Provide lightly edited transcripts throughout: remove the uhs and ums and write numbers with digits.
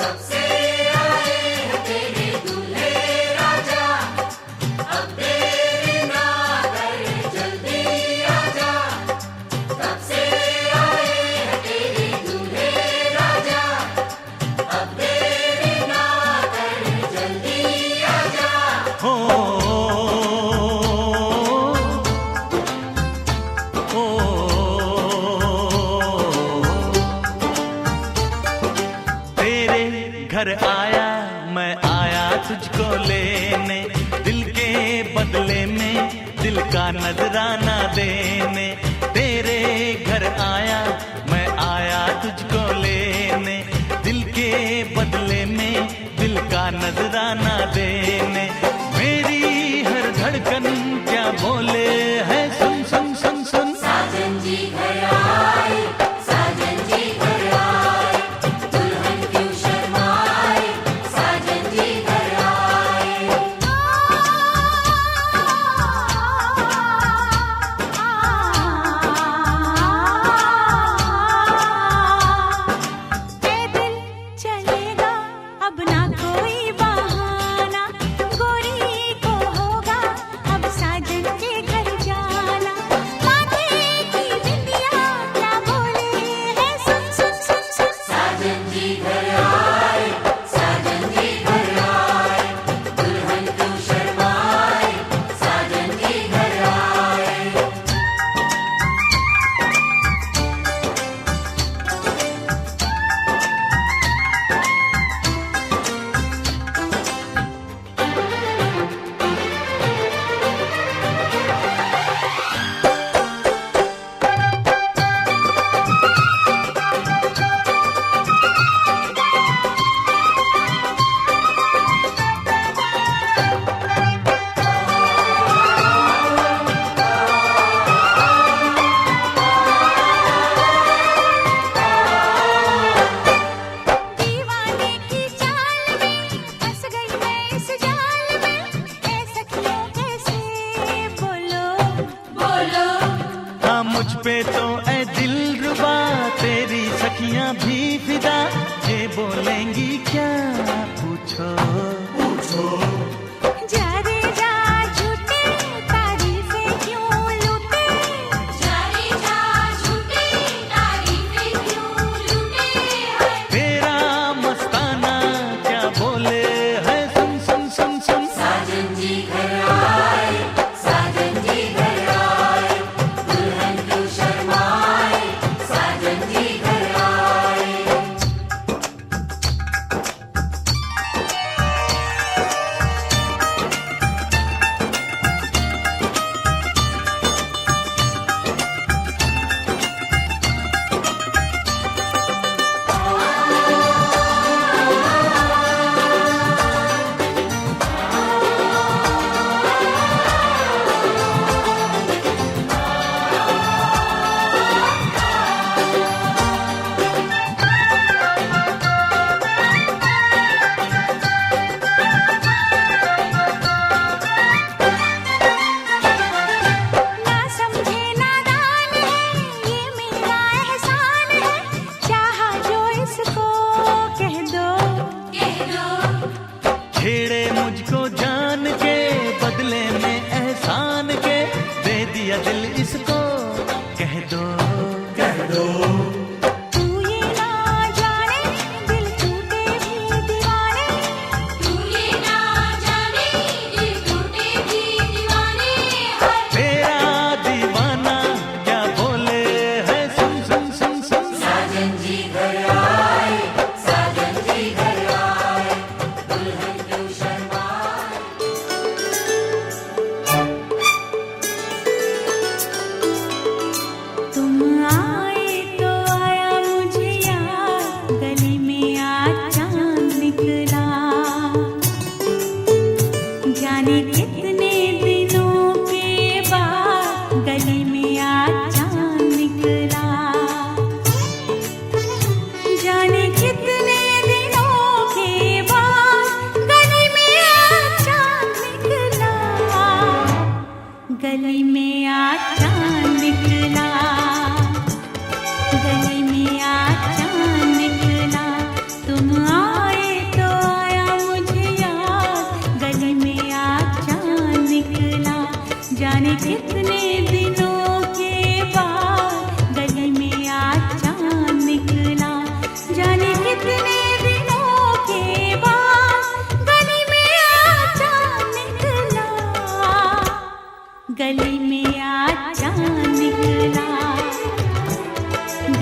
कब से आए हैं तेरे दूल्हे राजा, अब देरी ना कर जल्दी आजा। कब से आए हैं तेरे दूल्हे राजा, अब देरी ना कर जल्दी आजा। हो तेरे घर आया मैं आया तुझको लेने, दिल के बदले में दिल का नजराना देने। तेरे घर आया मैं आया तुझको लेने, दिल के बदले में दिल का नजराना देने। मेरी हर धड़कन क्या बोले है सुन सुन सुन सुन। साजन जी घर आए, साजन जी घर आए, दुल्हन क्यों शर्माए, साजन जी घर आए। पैदल चलेगा अब ना कोई बहाना, गोरी को होगा अब साजन के घर जाना। माथे की बिंदिया क्या बोले है सुन सुन सुन सुन। साजन जी घर आए, साजन जी घर आए, दुल्हन क्यों शर्माए, साजन जी घर आए। दीवाने की चाल में फंस गई मैं इस जाल में, ऐ सखियों कैसे बोलो बोलो हाँ मुझ पे तो ऐ दिलरुबा तेरी सखियां भी फिदा, ये बोलेंगी क्या पूछो। जा रे जा झूठे तारीफें क्यों लूटे, जारी जा झूठी तारीफें क्यों लूटे हैं। तेरा मस्ताना क्या बोले है सुन सुन सुन सुन। साजन जी घर आए, साजन जी घर आए, दुल्हन क्यों शर्माए, साजन जी घर आए। ना समझे नादान है ये मेरा एहसान है, चाहा जो इसको कह दो। कह दो छेड़े मुझको जान के बदले में एहसान के, दे दिया दिल इसको कह दो। तू ये ना जाने दिल टूटे भी दीवाने, तू ये ना जाने दिल टूटे भी दीवाने हैं। तेरा दीवाना क्या बोले है सुन सुन सुन सुन। साजन जी घर आए, साजन जी घर आए, दुल्हन क्यों शर्माए। तुम आए तो आया मुझे याद, गली में आज चांद निकला। जाने कितने दिनों के बाद गली में आज चांद निकला। जाने कितने दिनों के बाद गली में आज चांद निकला, गली में आज चांद निकला, गली में आज चांद निकला। तुम आए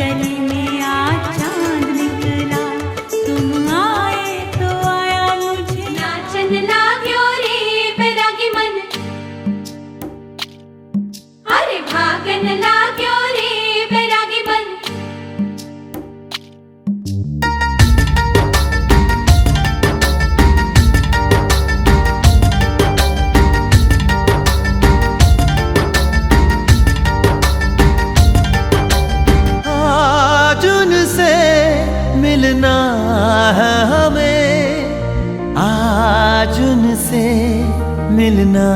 गली में आज चांद निकला, तुम आए तो आया मुझे नाचन लाग्यो रे बैरागी मन, अरे भागन लाग्यो रे बैरागी मन। आज उनसे मिलना है हमें, आज उनसे मिलना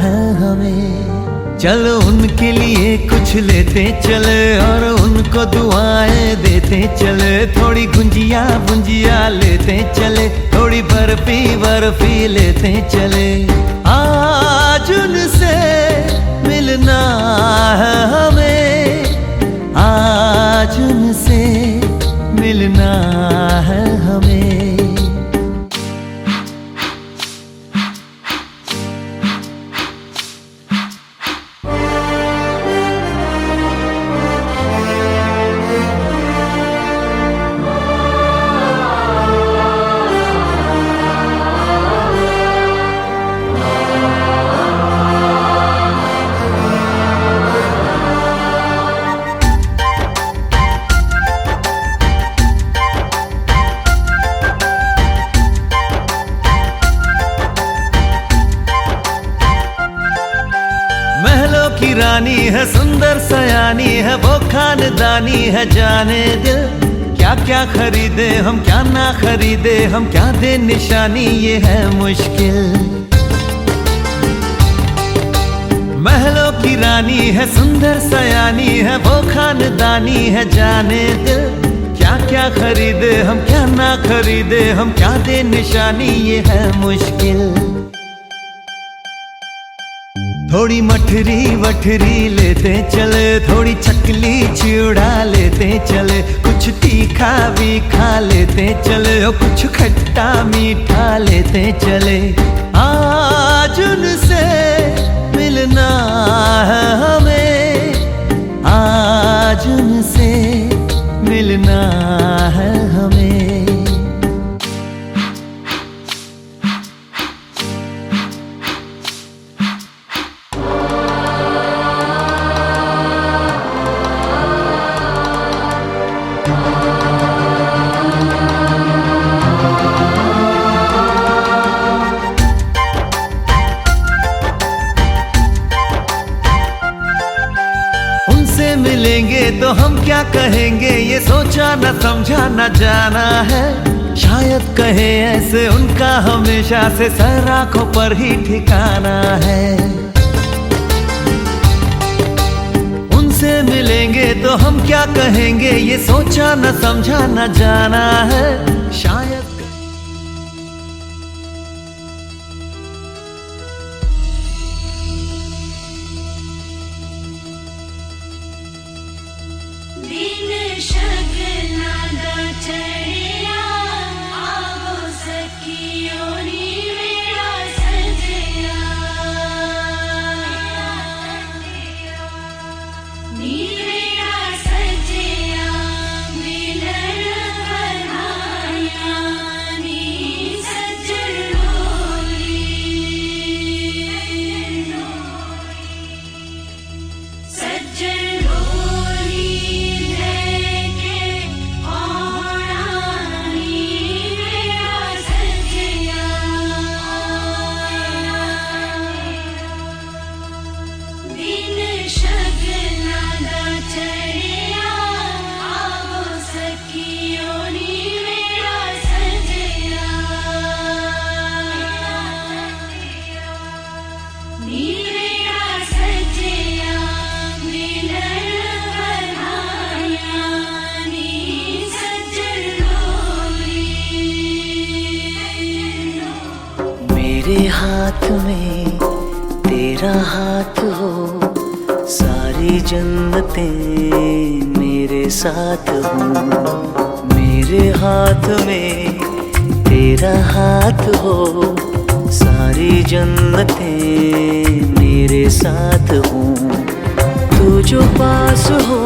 है हमें। चलो उनके लिए कुछ लेते चले और उनको दुआएं देते चले, थोड़ी गुंजिया गुंजिया लेते चले, थोड़ी बर्फी बर्फी लेते चले। आज उनसे मिलना है हमें, आज उनसे मिलना है हमें। महलों की रानी है, सुंदर सयानी है, वो खानदानी है जाने दिल। क्या क्या खरीदे हम, क्या ना खरीदे हम, क्या दे निशानी, ये है मुश्किल। महलों की रानी है, सुंदर सयानी है, वो खानदानी है जाने दिल। क्या क्या खरीदे हम, क्या ना खरीदे हम, क्या दे निशानी, ये है मुश्किल। थोड़ी मठरी वठरी लेते चले, थोड़ी चकली चिड़ा लेते चले, कुछ तीखा भी खा लेते चले और कुछ खट्टा मीठा लेते चले। आज उनसे मिलना है हमें, आज उनसे मिलना है हमें। उनसे मिलेंगे तो हम क्या कहेंगे, ये सोचा न समझा न जाना है। शायद कहे ऐसे उनका हमेशा से सर आंखों पर ही ठिकाना है। उनसे मिलेंगे तो हम क्या कहेंगे, ये सोचा न समझा न जाना है। शायद दिन शगना दा चढ़िया, आवो सखियो नी मेरा सजया। नी मेरा सजया, मिलन बधाया, नी सजन डोली। सजन डोली लेके आना, नी मेरा सजया। दिन शगना दा चढ़िया, आवो सखियो नी मेरा सजया। नी मेरा सजया, मिलन बधाया, नी सजन डोली। मेरे हाथ में तेरा हाथ हो, सारी जन्नतें मेरे साथ हो। मेरे हाथ में तेरा हाथ हो, सारी जन्नतें मेरे साथ हो। तू जो पास हो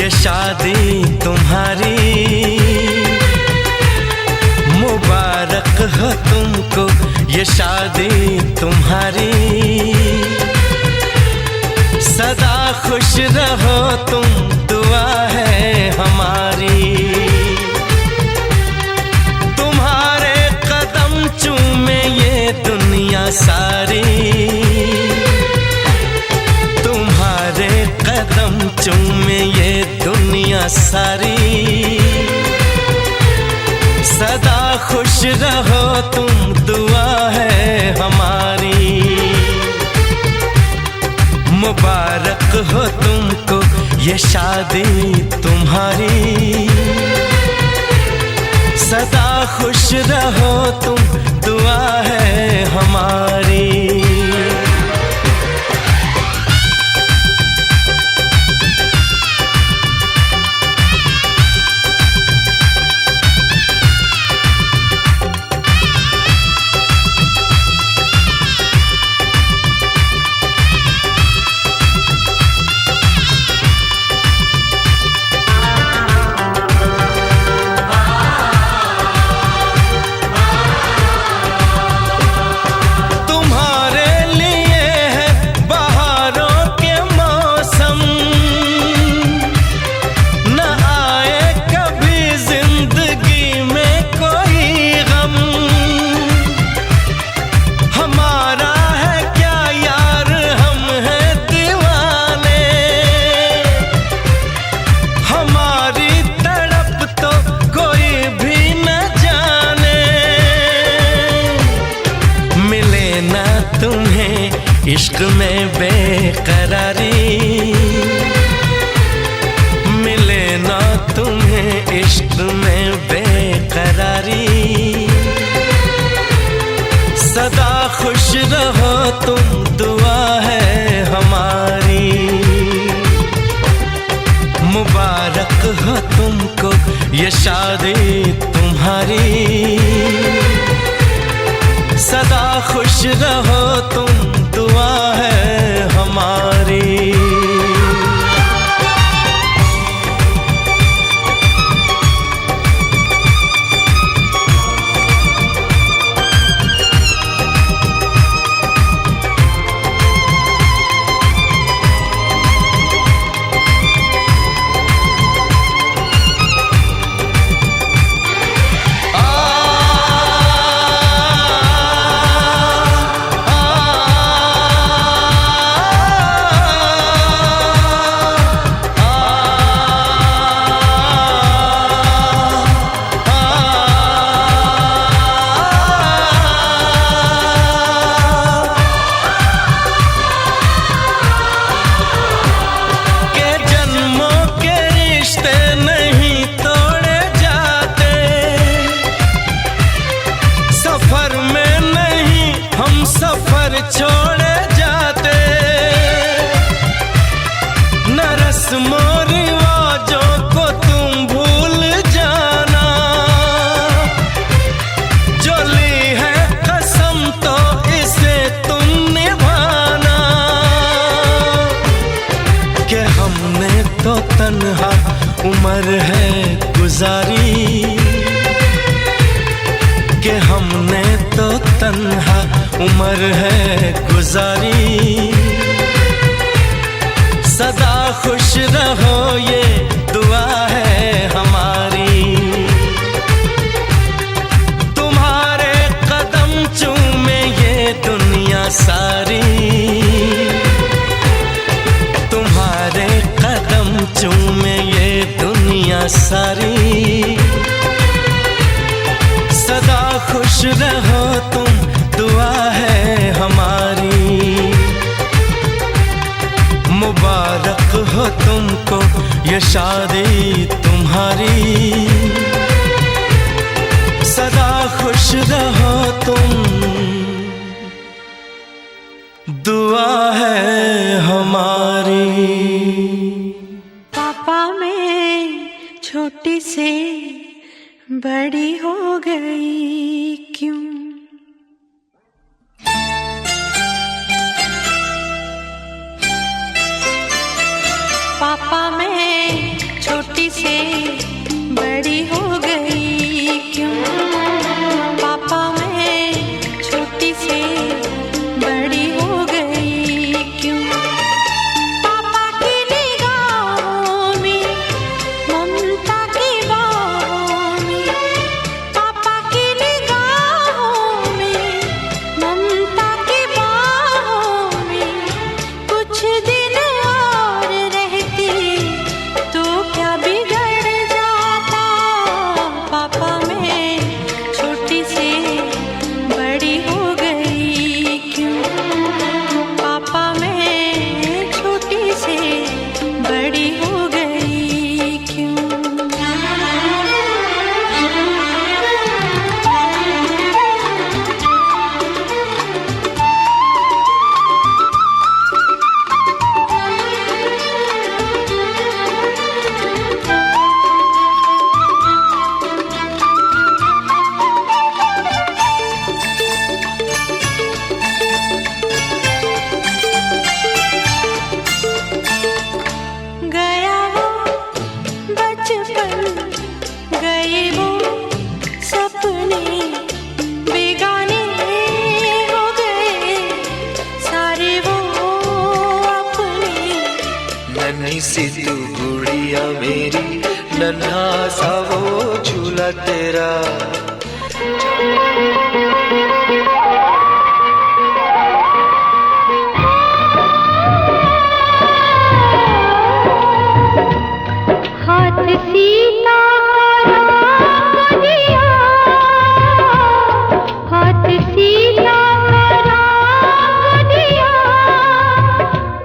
ये शादी तुम्हारी, मुबारक हो तुमको ये शादी तुम्हारी। सदा खुश रहो तुम, दुआ है हमारी। तुम्हारे कदम चूमे ये दुनिया सारी, तुम्हारे कदम चूमे ये दुनिया सारी। सदा खुश रहो तुम, दुआ है हमारी। मुबारक हो तुमको ये शादी तुम्हारी। सदा खुश रहो तुम, दुआ है हमारी। इश्क में बेकरारी मिले ना तुम्हें, इश्क में बेकरारी। सदा खुश रहो तुम, दुआ है हमारी। मुबारक हो तुमको ये शादी तुम्हारी। सदा खुश रहो तुम, दुआ है हमारी। छोड़े जाते न रस्मों रिवाजों को तुम भूल जाना। जो ली है कसम तो इसे तुम निभाना। कि हमने तो तन्हा उम्र है गुजारी, कि हमने तो तन्हा उम्र है गुजारी। सदा खुश रहो ये दुआ है हमारी। तुम्हारे कदम चूमे ये दुनिया सारी, तुम्हारे कदम चूमे ये दुनिया सारी। सदा खुश रहो तुम, दुआ है हमारी। मुबारक हो तुमको ये शादी तुम्हारी। सदा खुश रहो तुम, दुआ है हमारी। पापा मैं छोटी से बड़ी हो गई क्यों? पापा मैं सी तू गुड़िया मेरी, नन्हा सा वो झूला तेरा। हाथ सीता राम दिया, हाथ सीता राम दिया,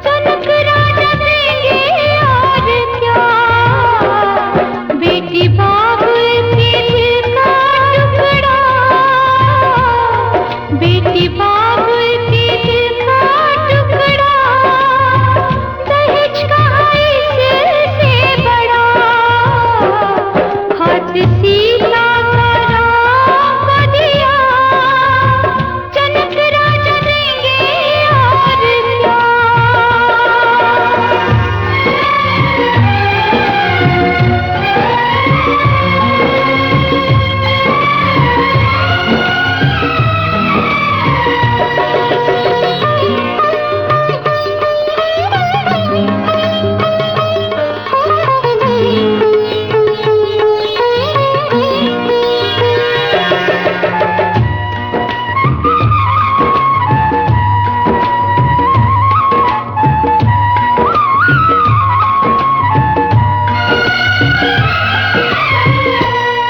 जनक राजा देंगे और क्या। बेटी बाप के दिल का टुकड़ा, बेटी बाप के दिल का टुकड़ा, दहेज कहाँ इससे बड़ा। हाथ सीता राम दिया, जनक राजा देंगे और क्या।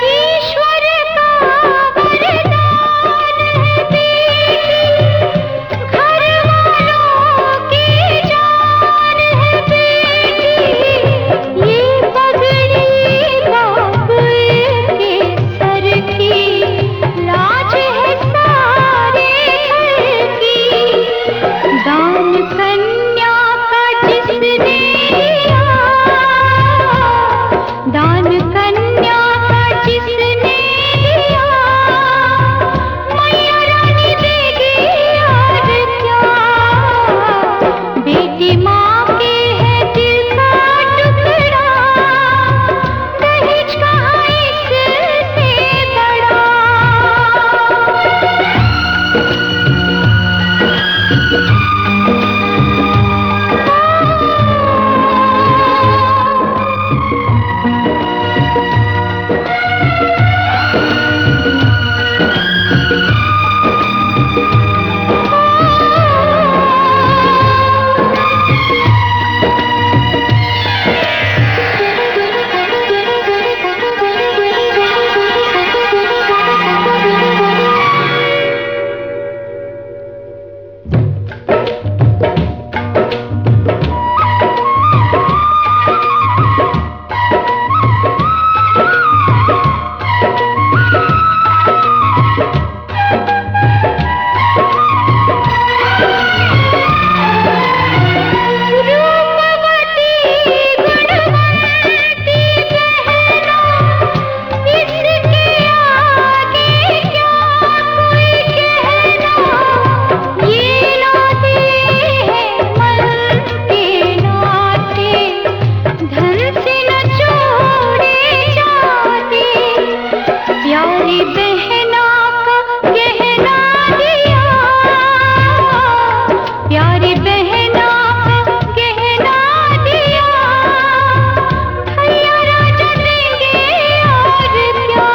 ईश्वर का वरदान है बेटी, घर वालों की जान है बेटी। ये पगड़ी बाप के सर की, लाज है सारे घर की। दान कन्या का जिसने दिया, दान कन्या का जिसने दिया, मैया रानी देगी और क्या। बेटी माँ के है दिल का टुकड़ा, दहेज कहाँ इससे बड़ा। रूपवती गुणवती बहना, इसके आगे क्या कोई कहना। ये नाते हैं मन के नाते, धन से न जोड़े जाते। प्यारी बहना का गहना दिया, प्यारी बहना का गहना दिया, भैया राजा देंगे और क्या।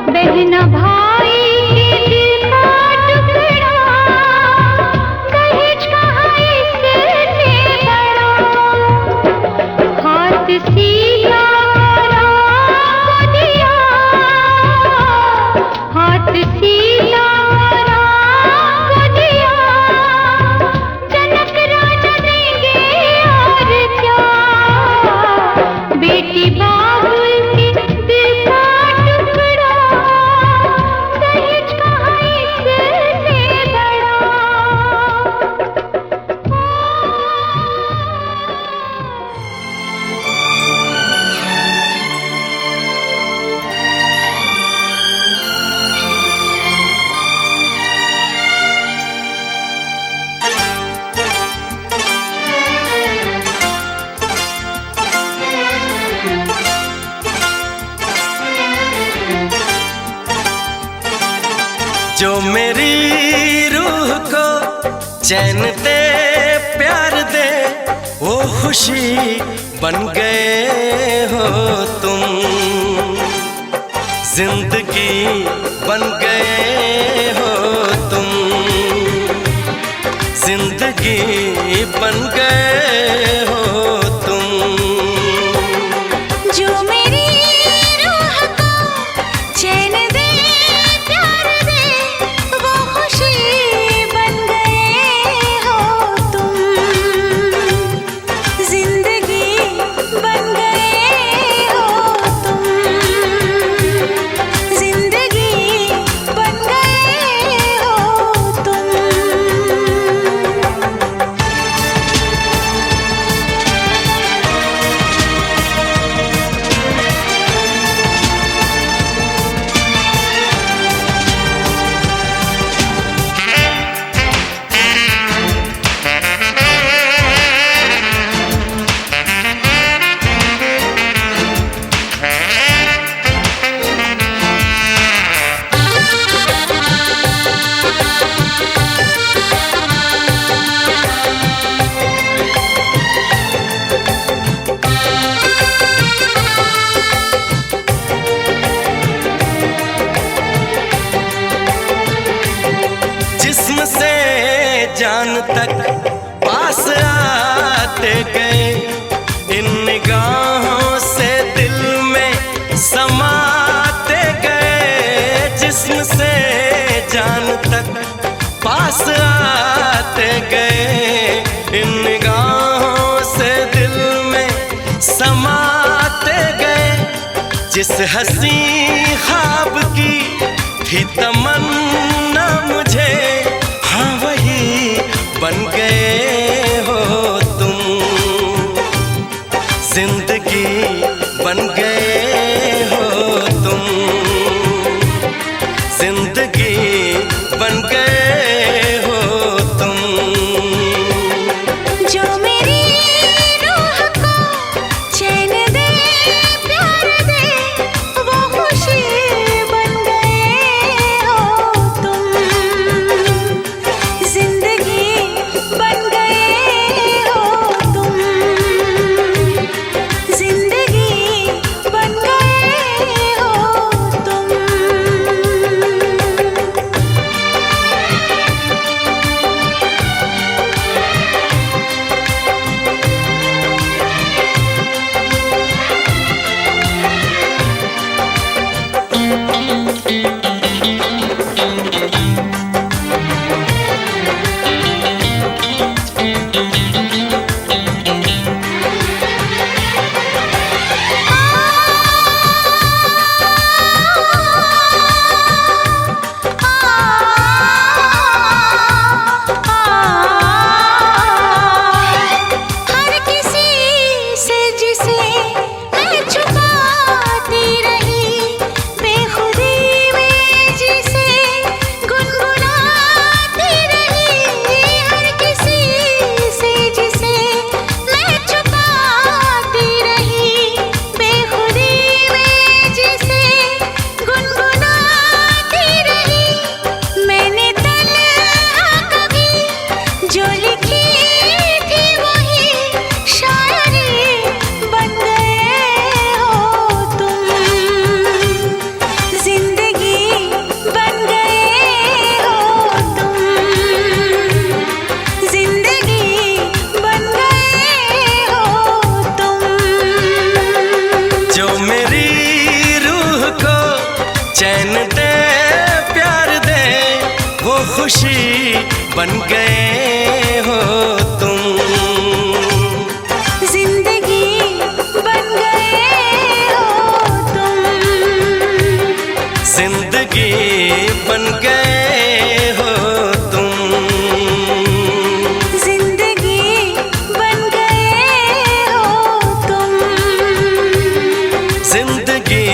बहना भाई के दिल का टुकड़ा, दहेज कहाँ इससे बड़ा। हाथ सीता राम दिया, हाथ सीता राम दिया, जनक राजा देंगे और क्या। बेटी बाप के दिल का टुकड़ा, दहेज कहाँ इससे बड़ा। जो मेरी रूह को चैन दे, प्यार दे, वो खुशी बन गए हो तुम, जिंदगी बन गए हो तुम, जिंदगी बन गए हो तुम। जो मेरी रूह को चैन दे प्यार दे वो खुशी बन गए हो तुम, जिंदगी बन गए हो तुम, जिंदगी बन गए हो तुम। जिस्म से जान तक पास आते गए, इन निगाहों से दिल में समाते गए। जिस्म से जान तक पास आते गए, इन निगाहों से दिल में समाते गए। जिस हंसी ख्वाब की थी तमन्ना मुझे, हाँ वही बन गए हो तुम, जिंदगी बन गए हो तुम, जिंदगी बन गए हो तुम। जो मेरी रूह को चैन दे प्यार दे वो खुशी बन गए हो तुम, जिंदगी बन गए हो तुम, जिंदगी बन गए हो तुम। हर किसी से जिसे मैं छुपाती रही, बेखुदी में जिसे गुनगुनाती रही। हर किसी से जिसे मैं छुपाती रही, बेखुदी में जिसे गुनगुनाती रही। मैंने तन्हा कभी जो लिखी थी वही शायरी बन गए हो तुम, जिंदगी बन गए हो तुम, जिंदगी बन गए हो तुम। जो मेरी रूह को चैन दे प्यार दे वो खुशी बन गए हो तुम, जिंदगी बन गए हो तुम, जिंदगी बन गए हो तुम, जिंदगी बन गए हो तुम, जिंदगी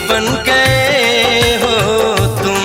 बन गए हो तुम।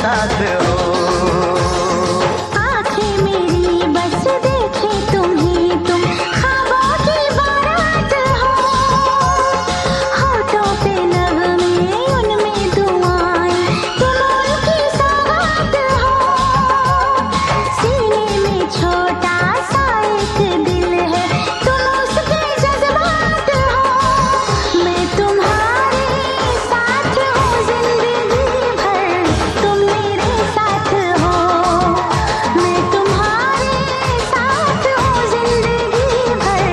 साथ हो। आंखें मेरी बस देखे तुम्हें, तुम ख्वाबों की बारात हो। होठों पे नगमे उनमें दुआएं, तुम उनकी सौगात हो। सीने में छोटा सा एक दिल है, तुम उसके जज्बात हो। मैं तुम्हारे साथ हूँ जिंदगी भर, तुम मेरे साथ हो। मैं तुम्हारे साथ हूँ जिंदगी भर,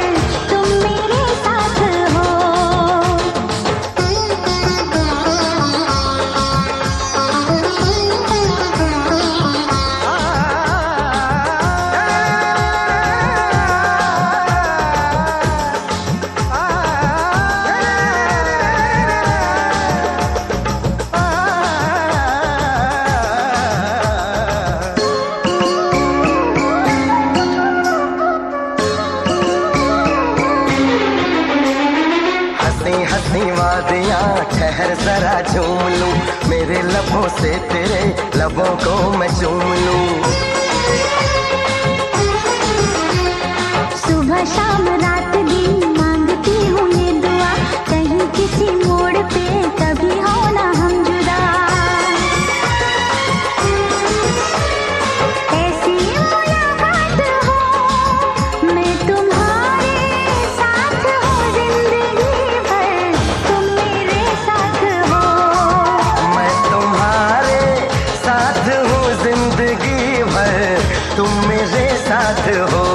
तुम मेरे साथ हो। हंसी हंसी वादियाँ ठहर जरा झूम लूं, मेरे लबों से तेरे लबों को मैं चूम लूं। सुबह शाम रात दिन मांगती हूँ ये दुआ, कहीं किसी मोड़ पे कभी हो ना हम जुदा। ऐसी मुलाकात हो, मैं तुम्हारे साथ हूँ जिंदगी भर, तुम मेरे साथ हो। मैं तुम्हारे साथ हूँ जिंदगी भर, तुम मेरे साथ हो।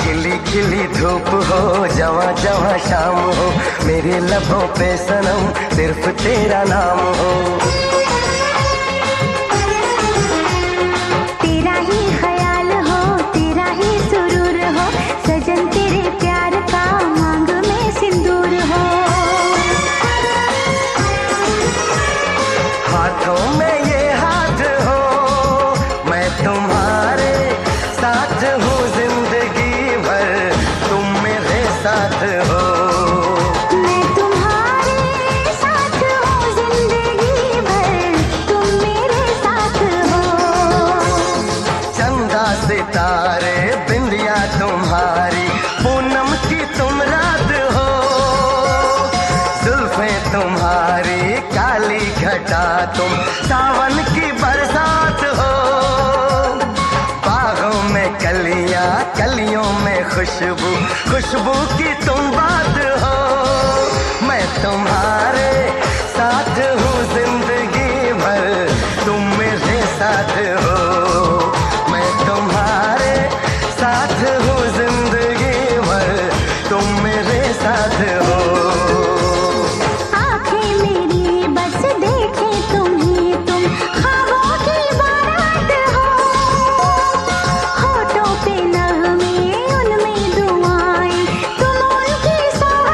खिली खिली धूप हो, जवां जवां शाम हो, मेरे लबों पे सनम सिर्फ तेरा नाम हो। तेरा ही ख्याल हो, तेरा ही सुरूर हो, सजन तेरे प्यार का मांग में सिंदूर हो। हाथों में ये हाथ हो, मैं तुम्हारे साथ हूँ जिंदगी भर, तुम मेरे साथ हो। मैं तुम्हारे साथ हूँ जिंदगी भर, तुम मेरे साथ हो। चंदा सितारे बिंदिया तुम्हारी, पूनम की तुम रात हो। जुल्फे तुम्हारी काली घटा, तुम सावन की बरसात हो। बागों में कलियां, कलियों में खुशबू, खुशबू की तुम बात हो। मैं तुम्हारे साथ हूँ जिंदगी भर, तुम मेरे साथ हो। मैं तुम्हारे साथ हूँ जिंदगी भर, तुम मेरे साथ हो। आंखें मेरी बस देखे तुम्हें, तुम ख्वाबों की बारात हो। होठों पे नगमे उनमें दुआएं, तुम उनकी सौगात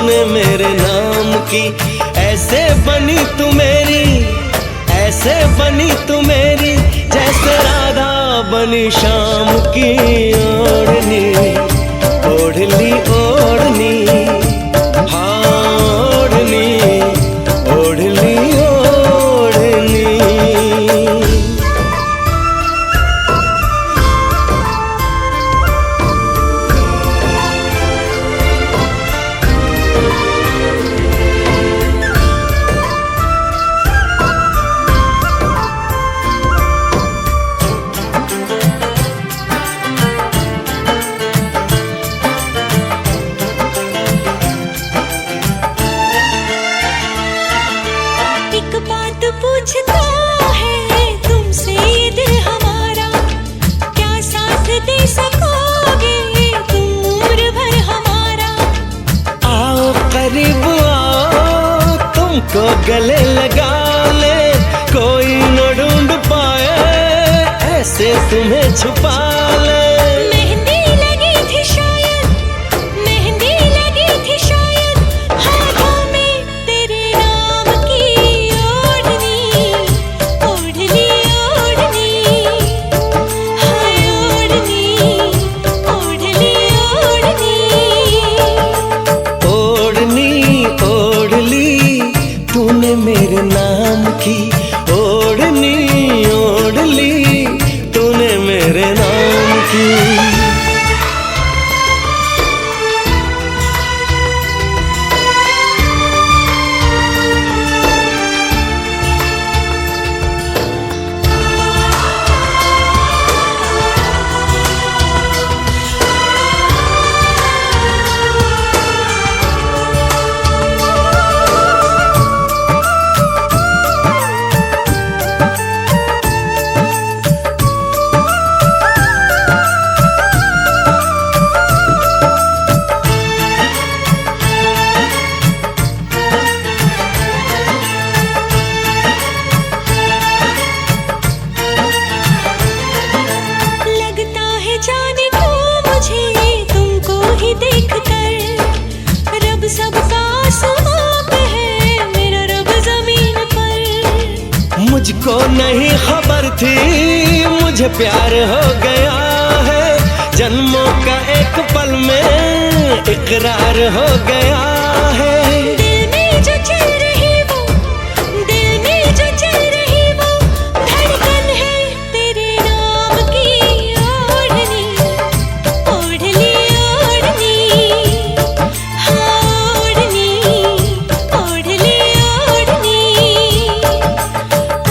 तूने मेरे नाम की। ऐसे बनी तू मेरी, ऐसे बनी तू मेरी, जैसे राधा बनी शाम की ओढ़नी। ओढ़ली ओढ़नी, हाँ ओढ़नी, ओढ़ली ओढ़नी। एक बात पूछता है तुमसे ये दिल हमारा, क्या साथ दे सकोगे तुम उम्र भर हमारा? आओ करीब आओ, तुमको गले लगा ले, कोई न ढूंढ पाए ऐसे तुम्हें छुपा ले। मेहंदी लगी थी शायद, मेहंदी लगी थी शायद, हाथों में तेरे नाम की ओढ़नी। ओढ़नी ओढ़नी, हाय ओढ़नी, ओढ़नी ओढ़नी। ओढ़नी ओढ़ली तूने मेरे नाम की। ओढ़नी ओढ़ली तूने मेरे नाम की। लगता है जाने को मुझे तुमको ही देखकर, रब सबका आसमां पे है, मेरा रब जमीन पर। मुझको नहीं खबर थी मुझे प्यार हो गया है, जन्मों का एक पल में इकरार हो गया है। दिल में जो चल रही वो, दिल में जो चल रही वो, धड़कन है तेरे नाम की ओढ़नी। ओढ़नी ओढ़नी, हाँ ओढ़नी, ओढ़नी ओढ़नी।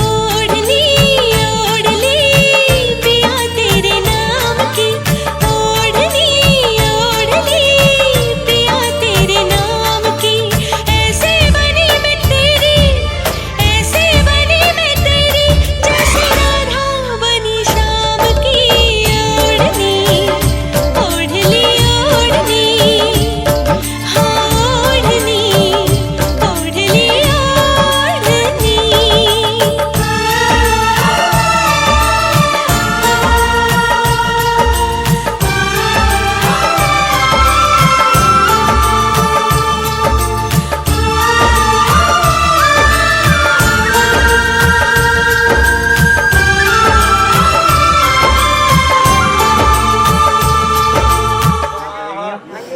ओढ़नी ओढ़नी, पिया तेरे नाम की। ओढ़नी ओढ़नी, पिया तेरे नाम की। ऐसे बनी मैं तेरी, ऐसे बनी मैं तेरी, जैसे राधा बनी शाम की ओढ़नी। ओढ़नी ओढ़नी, हाँ ओढ़नी, ओढ़नी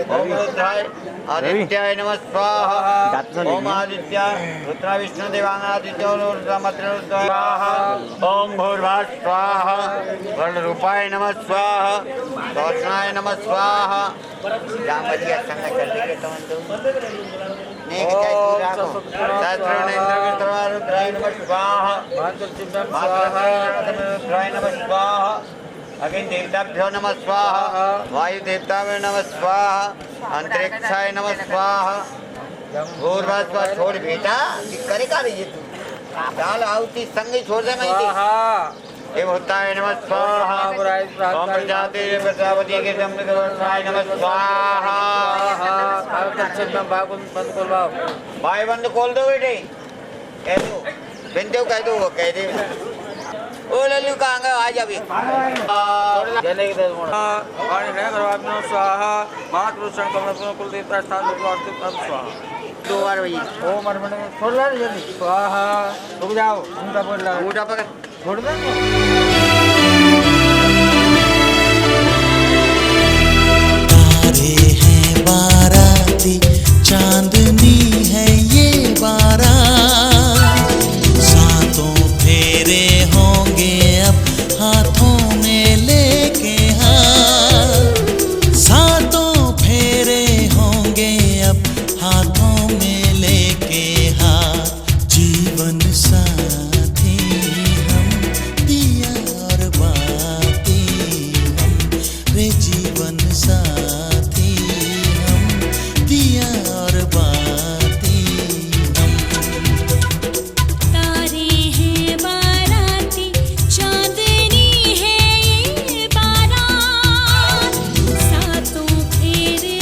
ओम रुद्राय आदित्याय नमः स्वाहा। ओम आदित्याय रुद्रा विष्णु देवानादित्यो रुद्रमत्र स्वाहा। ओम भूर्भुवः स्वाहा। वर्णरूपाय नमः स्वाहा। सहस्राय नमः स्वाहा। जामवती संग कर देंगे तो नेक जय पूरा को सहस्रेंद्र विष्णु रुद्राय नमः स्वाहा। रुद्राय नमः स्वाहा। अग्नि देवताभ्यो नमः स्वाहा। वायु देवताभ्यो नमः स्वाहा। अंतरिक्षाय नमः स्वाहा। भूर्भुवः स्वाहा। छोड़ बेटा करे का रही है तू, डाल आहुति संग ही छोड़ दे मैं ये होता है नमः स्वाहा। ओम प्रजापति प्रजापति के दमनकाय नमः स्वाहा। भाई बंद खोल दो बेटे, कह दो बिंदु कह दो, वो कह दे ओ लल्लू कहाँ गए आ जा अभी जने के दस मोड़ पानी है गर्भाग्नि स्वाहा महापुरुषं कमलपुर कुल देवता स्थान स्वाहा स्वाहा 2 बार भैया ओम अर्पण छोड़ दे जल्दी स्वाहा रुक जाओ उनका बोल रहा अंगूठा पकड़ छोड़ दे तारे हैं बाराती चांदनी है ये बारात सातों फेरे होंगे अब हाथों में लेके हाथ सातों फेरे होंगे अब हाथों में लेके हाथ जीवन साथी हम दिया और बाती हम रे जीवन साथी हम दिया और बाती हम तारे हैं बाराती चांदनी है ये बारात सातों फेरे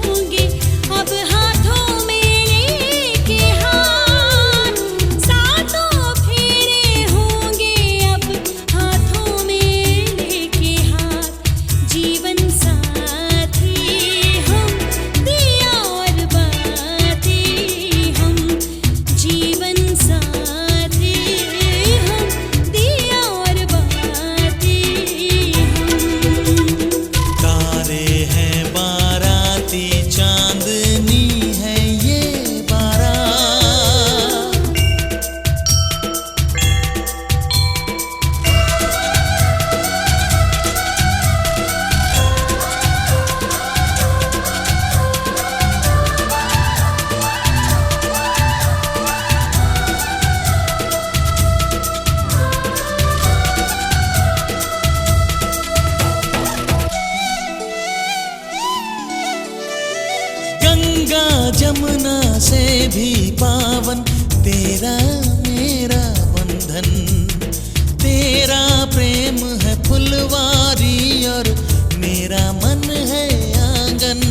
होंगे अब हाथों में लेके हाथ सातों फेरे होंगे अब हाथों में लेके हाथ जीवन साथी हम दिया और बाती हम जीवन साथी हम दिया और बाती हम तारे हैं बाराती चांदनी है ये बारात गंगा जमुना से भी पावन तेरा मेरा बंधन तेरा प्रेम है फुलवारी और मेरा मन है आंगन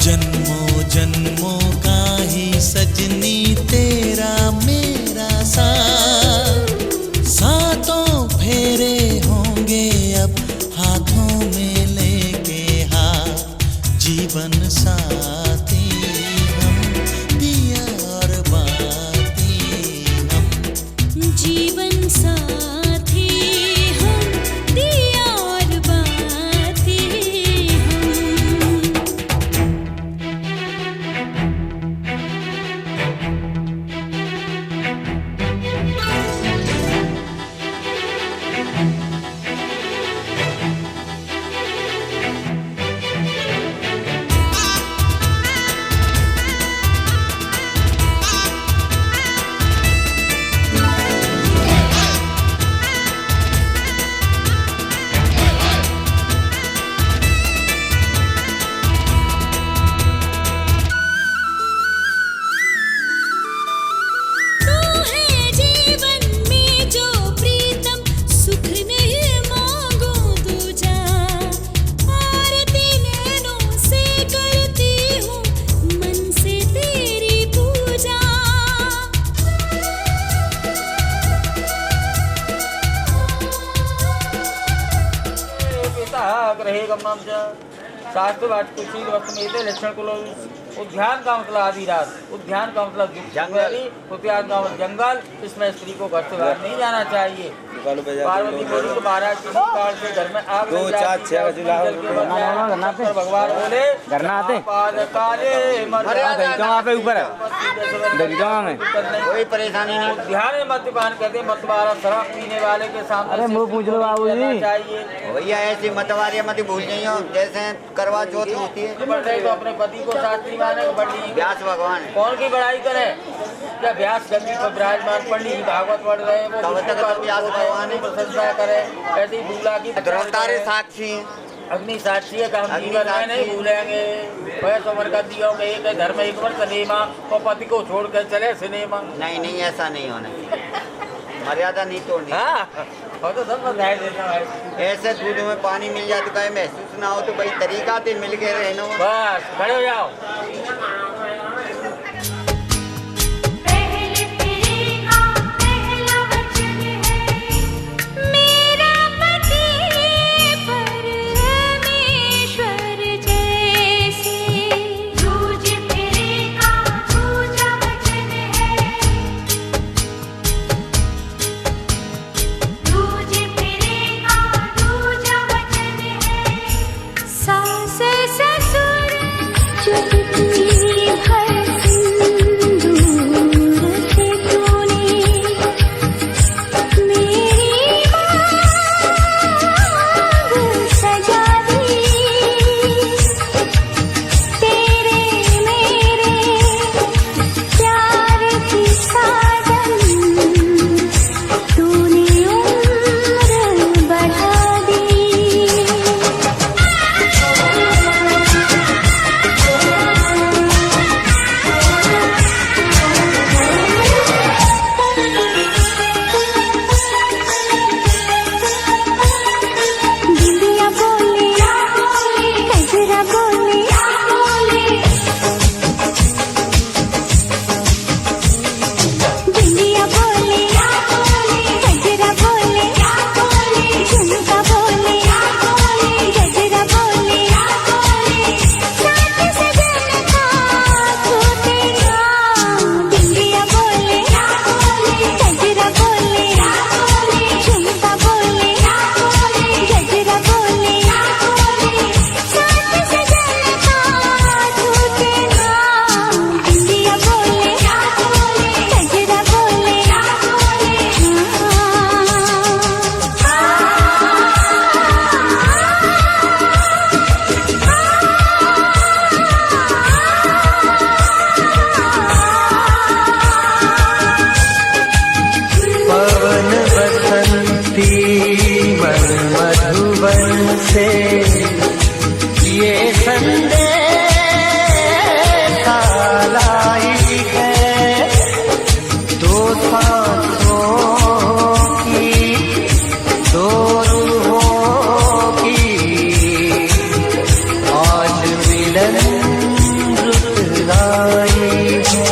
जन्मों जन्मों का ही सजनी तेरा मेरा साथ सातों फेरे होंगे अब हाथों में लेके हाथ जीवन साथी हम दिया और बाती हम जीवन साथी हम दिया और बाती हम तू है जीवन में जो प्रीतम सुख नहीं मांगो दूजा आरती नैनों से करती हूँ मन से तेरी पूजा पिता ग्रहे गमम च शास्त्र वाक्य शील वक्त में लक्षण कुल उद्यान का मतलब आधी रात उद्यान का मतलब जंगल उद्यान का मतलब जंगल इसमें स्त्री को घर से बाहर नहीं जाना चाहिए पार्वती बोली तो महाराज किसी काल से घर में आग लग जाती है भगवान बोले कोई परेशानी नहीं ध्यान में मद्यपान कहते मतवारा शराब पीने वाले के सामने अरे मुँह पूछ लो चाहिए भैया ऐसी मतवारी मत भूल जाइयो जैसे करवा चौथ होती है तो अपने पति को शास्त्री माने बड़ी व्यास भगवान है कौन की बड़ाई करे क्या व्यास गति पर विराजमान पंडित भागवत पढ़ रहे हैं वो तब तक तो व्यास भगवान की प्रशंसा करे ऐसी दूल्हा की धर्मतारे साक्षी हैं अग्नि साक्षी है हम अग्नि जीवन में साक्षी नहीं भूलेंगे वह समर का दिया में एक है धर्म एक वर्ष सिनेमा और पति को छोड़कर चले सिनेमा नहीं नहीं ऐसा नहीं होना मर्यादा नहीं तोड़नी हाँ और तो सब बधाई देना भाई ऐसे दूध में पानी मिल जाए तो कहे महसूस ना हो तो भाई तरीका तो मिल के रहना बस खड़े हो जाओ भुवन से ये संदेश लाई है, दो सांसों की दो रूहों की आज मिलन रुतलाई है।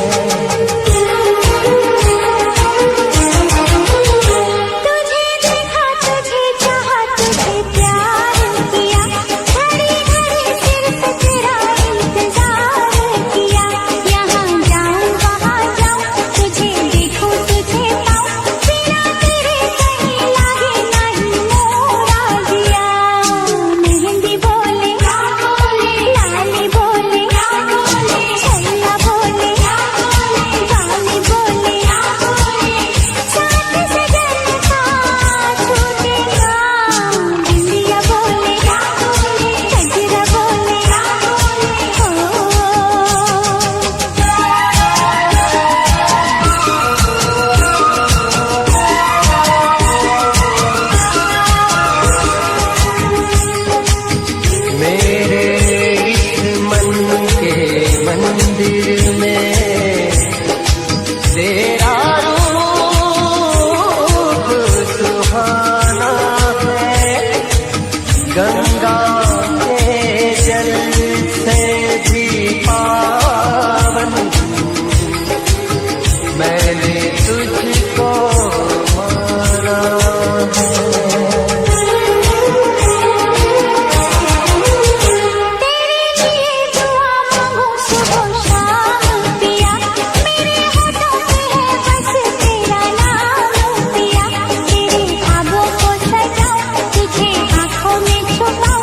गंगा के जल से भी पावन मैंने तुझको माना है। तुझे आँखों में छुपा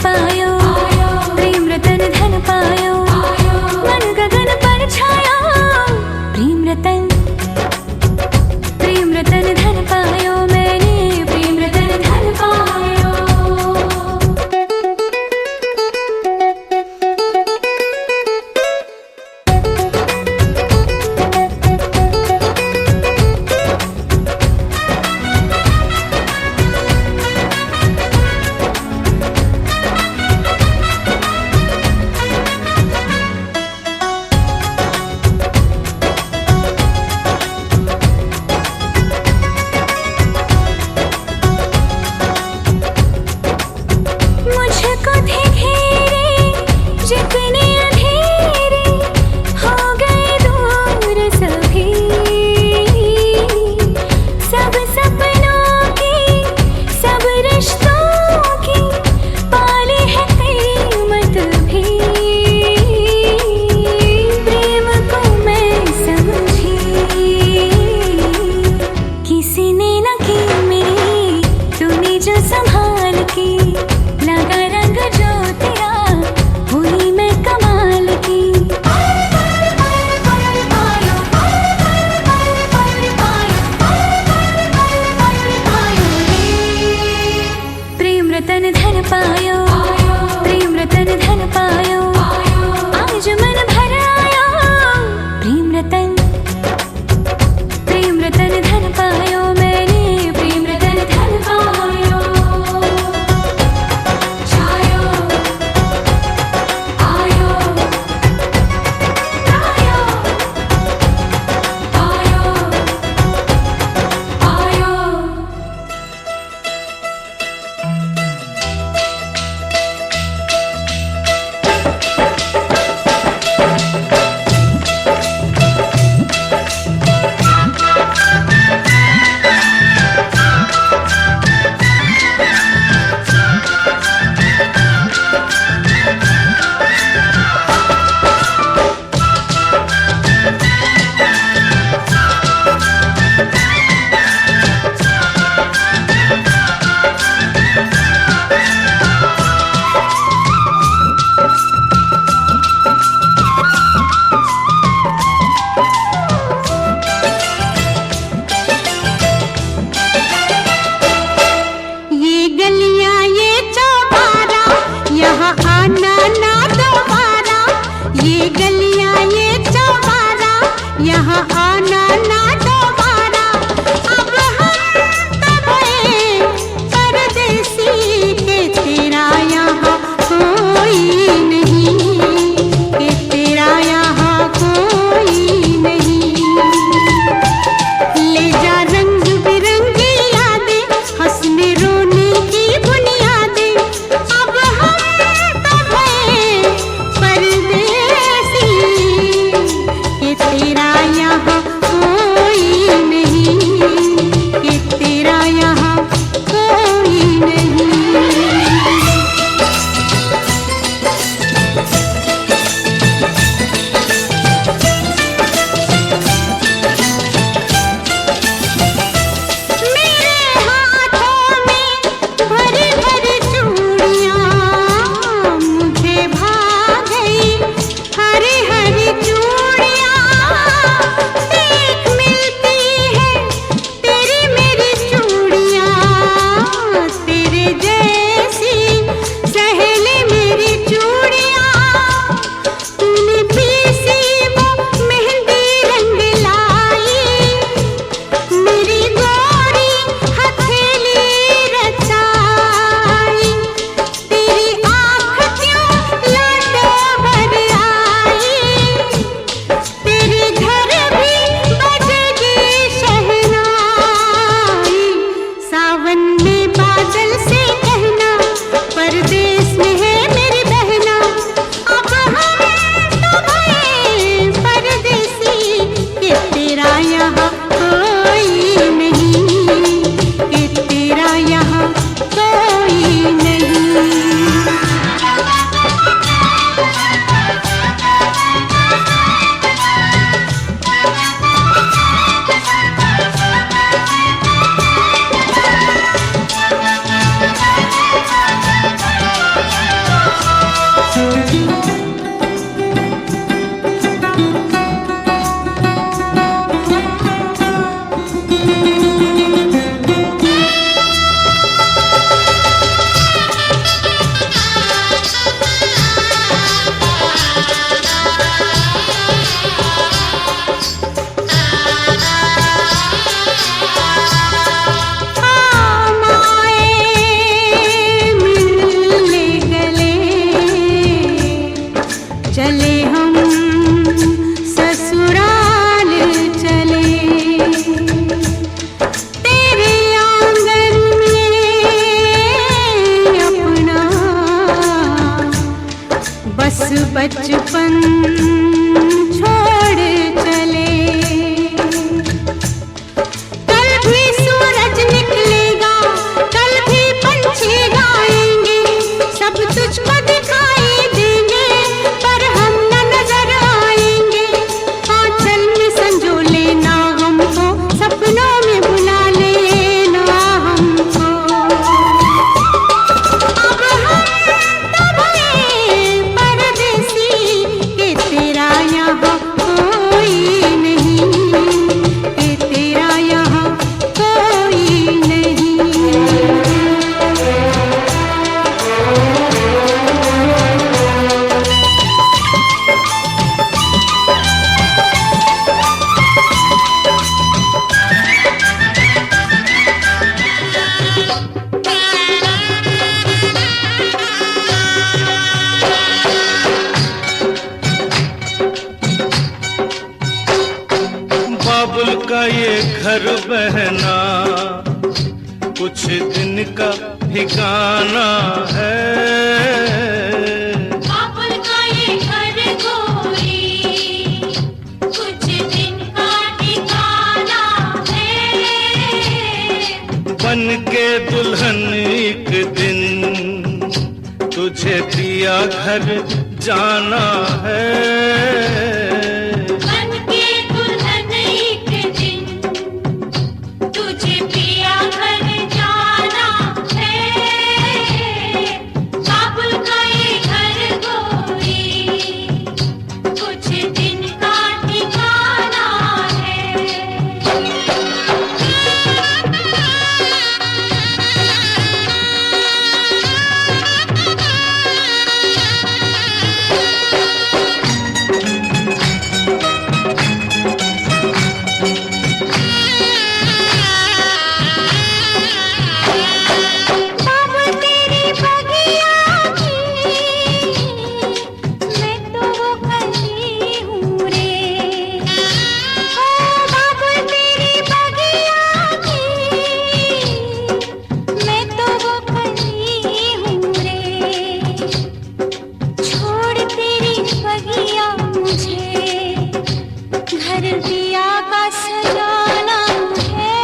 पायो, प्रेम रतन धन पायो, मन गगन पर छाया, प्रेम रतन धन पायो, मैंने प्रेम रतन धन पायो। मुझको थे घेरे जितने अंधेरे, हो गए दूर सभी, सब सपनों की, सब रिश्तों की, पाली है कीमत भी, प्रेम को मैं समझी, किसी ने न की मेरी, तूने जो संभाल की, लगा रंग जो तेरा, हुई मैं कमाल की। प्रेम रतन धन पायो, प्रेम रतन धन पायो, आज मन भर आया, प्रेम रतन धन पायो, मैंने प्रेम रतन धन पायो। छायो, आयो, आयो, आयो, आयो। बचपन छोड़ चले। कल भी सूरज निकलेगा, कल भी पंछी गाएंगे, सब तुझको दिखाई देंगे, पर हम न नजर आएंगे। आंचल में संजो लेना हमको, सपनों में बुला लेना हमको। अब हम तो भये परदेसी, के तेरा यहाँ कोई नहीं, के तेरा यहाँ कोई नहीं। बाबुल का ये घर बहना कुछ दिन का ठिकाना है। बाबुल का ये घर गोरी कुछ दिन का ठिकाना है। बन के दुल्हन एक दिन तुझे दिया घर जाना है। बन के दुल्हन एक दिन तुझे पिया घर जाना है। बाबुल का ये घर गोरी कुछ दिन का ठिकाना बाबुल तेरी बगिया की मैं तो वो कली हूँ रे। ओ बाबुल तेरी बगिया की मैं तो वो कली हूँ रे। छोड़ तेरी बगिया मुझे घर दिया का सजाना है।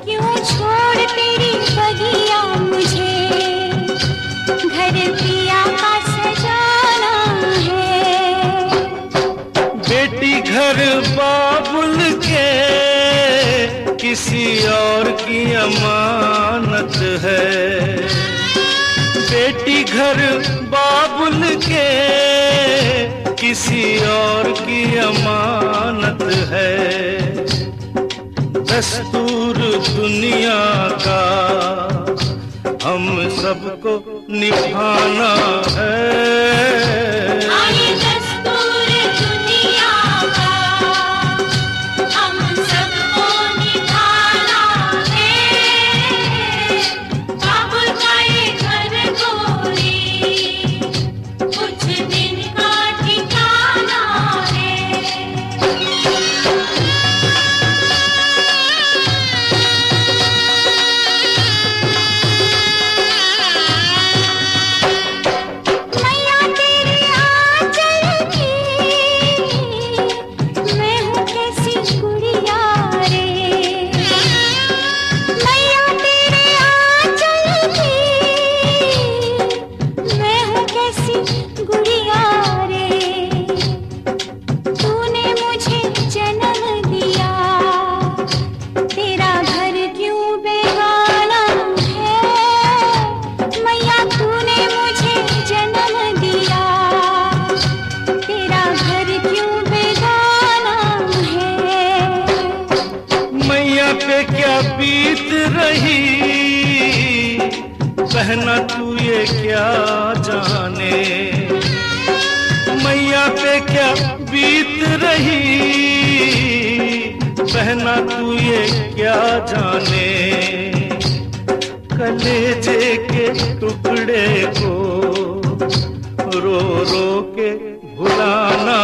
क्यों छोड़ तेरी बगिया मुझे घर दिया का सजाना है। बेटी घर बाबुल के किसी और की अमानत है। बेटी घर बाबुल के किसी और की अमानत है। दस्तूर दुनिया का हम सबको निभाना है। आई दस्तूर दुनिया का हम सबको निभाना है। बाबुल का ये घर गोरी कुछ दिन का ठिकाना है। मैया तेरे आंचल की मैं हूँ कैसी गुड़िया रे। मैया तेरे आंचल की मैं हूँ कैसी गुड़िया रे। तूने मुझे जन्म दिया, तेरा घर क्यों बेगाना है। मैया तूने मुझे जन्म दिया, तेरा घर क्यों बेगाना है। मैया पे क्या बीत रही बहना तू ये क्या जाने। मैया पे क्या बीत रही बहना तू ये क्या जाने। कलेजे के टुकड़े को रो रो के भुलाना